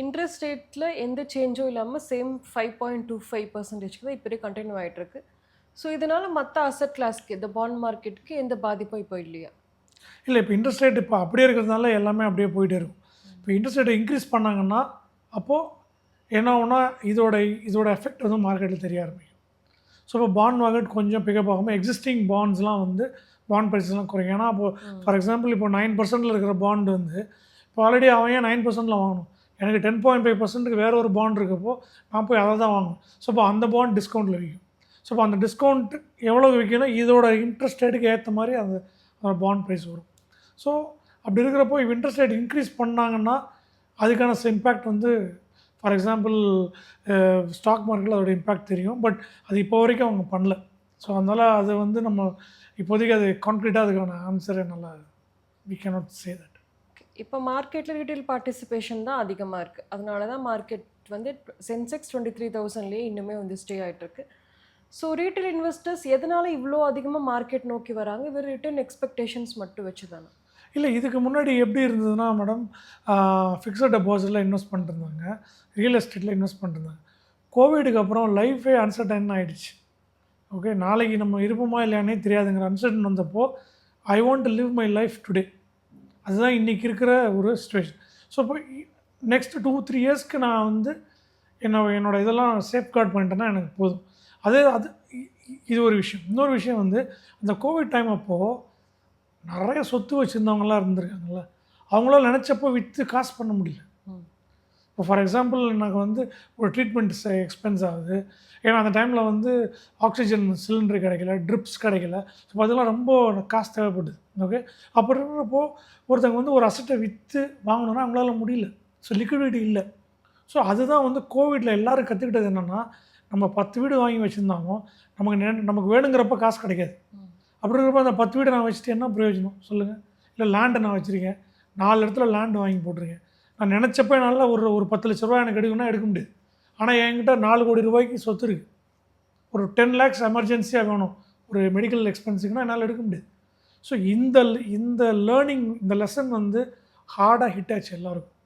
Interest ரேட்ல எந்த சேஞ்சும் இல்லாம சேம் 5.25% தான் இப்படியே கன்டின்யூ ஆயிட்டு இருக்கு. ஸோ இதனால மத்த அசெட் கிளாஸ்க்கு இந்த பாண்ட் மார்க்கெட்டுக்கு எந்த பாதிப்பும் இப்போ இல்லையா? இல்லை இப்போ இன்ட்ரெஸ்ட் ரேட் இப்போ அப்படியே இருக்கிறதுனால எல்லாமே அப்படியே போயிட்டே இருக்கும். இப்போ இன்ட்ரெஸ்ட் ரேட்டை இன்க்ரீஸ் பண்ணாங்கன்னா அப்போது என்ன ஆகும்னா இதோட எஃபெக்ட் வந்து மார்க்கெட்டில் தெரிய ஆரம்பிக்கும். ஸோ இப்போ பாண்ட் மார்க்கெட் கொஞ்சம் பிக்கப் ஆகாமல் எக்ஸிஸ்டிங் பாண்ட்ஸ்லாம் வந்து பாண்ட் ப்ரைஸ்லாம் குறையும். ஏன்னா இப்போது ஃபார் எக்ஸாம்பிள் இப்போ 9% இருக்கிற பாண்ட் வந்து இப்போ ஆல்ரெடி அவன் ஏன் 9%ல் வாங்கணும்? எனக்கு 10.5%க்கு வேறு ஒரு பாண்ட் இருக்கப்போ நான் போய் அதை தான் வாங்கணும். ஸோ இப்போ அந்த பாண்ட் டிஸ்கவுண்ட்டில் விற்கும். ஸோ இப்போ அந்த டிஸ்கவுண்ட் எவ்வளோ விற்கணும் இதோட இன்ட்ரெஸ்ட் ரேட்டுக்கு ஏற்ற மாதிரி அந்த பாண்ட் ப்ரைஸ் வரும். ஸோ அப்படி இருக்கிறப்போ இப்போ இன்ட்ரெஸ்ட் ரேட் இன்க்ரீஸ் பண்ணாங்கன்னா அதுக்கான இம்பேக்ட் வந்து ஃபார் எக்ஸாம்பிள் ஸ்டாக் மார்க்கெட்டில் அதோட இம்பேக்ட் தெரியும். பட் அது இப்போ வரைக்கும் அவங்க பண்ணல. ஸோ அதனால் அது வந்து நம்ம இப்போதைக்கு அது கான்க்ரீட்டாக அதுக்கான ஆன்சரை நல்லா வி கேனாட் சே தட். இப்போ மார்க்கெட்டில் ரீட்டைல் பார்ட்டிசிபேஷன் தான் அதிகமாக இருக்குது. அதனால தான் மார்க்கெட் வந்து சென்செக்ஸ் 23,000லேயே இன்னுமே வந்து ஸ்டே ஆகிட்டுருக்கு. ஸோ ரீட்டைல் இன்வெஸ்டர்ஸ் எதனால் இவ்வளோ அதிகமாக மார்க்கெட் நோக்கி வராங்க? வெறும் ரிட்டர்ன் எக்ஸ்பெக்டேஷன்ஸ் மட்டும் வச்சு தானே? இல்லை இதுக்கு முன்னாடி எப்படி இருந்ததுன்னா மேடம் ஃபிக்ஸட் டெபாசிட்டில் இன்வெஸ்ட் பண்ணிருந்தாங்க, ரியல் எஸ்டேட்டில் இன்வெஸ்ட் பண்ணிருந்தாங்க. கோவிடுக்கு அப்புறம் லைஃபே அன்சர்டன் ஆகிடுச்சு. ஓகே, நாளைக்கு நம்ம இருப்போமா இல்லையானே தெரியாதுங்கிற அன்சர்டன் வந்தப்போ I want to live my life today. அதுதான் இன்றைக்கி இருக்கிற ஒரு சுச்சுவேஷன். ஸோ இப்போ நெக்ஸ்ட் 2-3 இயர்ஸ்க்கு நான் வந்து என்னோடய இதெல்லாம் சேஃப்கார்ட் பண்ணிட்டேன்னா எனக்கு போதும். அது இது ஒரு விஷயம். இன்னொரு விஷயம் வந்து அந்த கோவிட் டைம் அப்போது நிறைய சொத்து வச்சுருந்தவங்களாம் இருந்திருக்காங்கல்ல, அவங்களாம் நினச்சப்போ விற்று காசு பண்ண முடியல. இப்போ ஃபார் எக்ஸாம்பிள் எனக்கு வந்து ஒரு ட்ரீட்மெண்ட் எக்ஸ்பென்ஸ் ஆகுது. ஏன்னா அந்த டைமில் வந்து ஆக்சிஜன் சிலிண்டர் கிடைக்கல, ட்ரிப்ஸ் கிடைக்கல. ஸோ அதெல்லாம் ரொம்ப காசு தேவைப்படுது. ஓகே, அப்படி இருக்கிறப்போ ஒருத்தவங்க வந்து ஒரு அசட்டை விற்று வாங்கணுன்னா அவங்களால முடியல. ஸோ லிக்விடிட்டி இல்லை. ஸோ அதுதான் வந்து கோவிட்டில் எல்லோரும் கற்றுக்கிட்டது என்னென்னா, நம்ம 10 வீடு வாங்கி வச்சுருந்தாலும் நமக்கு வேணுங்கிறப்ப காசு கிடைக்காது. அப்படி இருக்கிறப்ப அந்த 10 வீடை நான் வச்சுட்டு என்ன பிரயோஜனம் சொல்லுங்கள்? இல்லை லேண்டை நான் வச்சுருக்கேன், 4 இடத்துல லேண்டு வாங்கி போட்டிருக்கேன். நான் நினச்சப்போ என்னால் ஒரு 10 லட்ச ரூபா எனக்கு எடுக்கணும்னா எடுக்க முடியாது. ஆனால் என்கிட்ட 4 கோடி ரூபாய்க்கு சொத்து இருக்குது. ஒரு 10 lakhs எமர்ஜென்சியாக வேணும் ஒரு மெடிக்கல் எக்ஸ்பென்ஸுக்குன்னா என்னால் எடுக்க முடியாது. ஸோ இந்த லேர்னிங் இந்த லெசன் வந்து ஹார்டாக ஹிட் ஆச்சு எல்லாருக்கும்.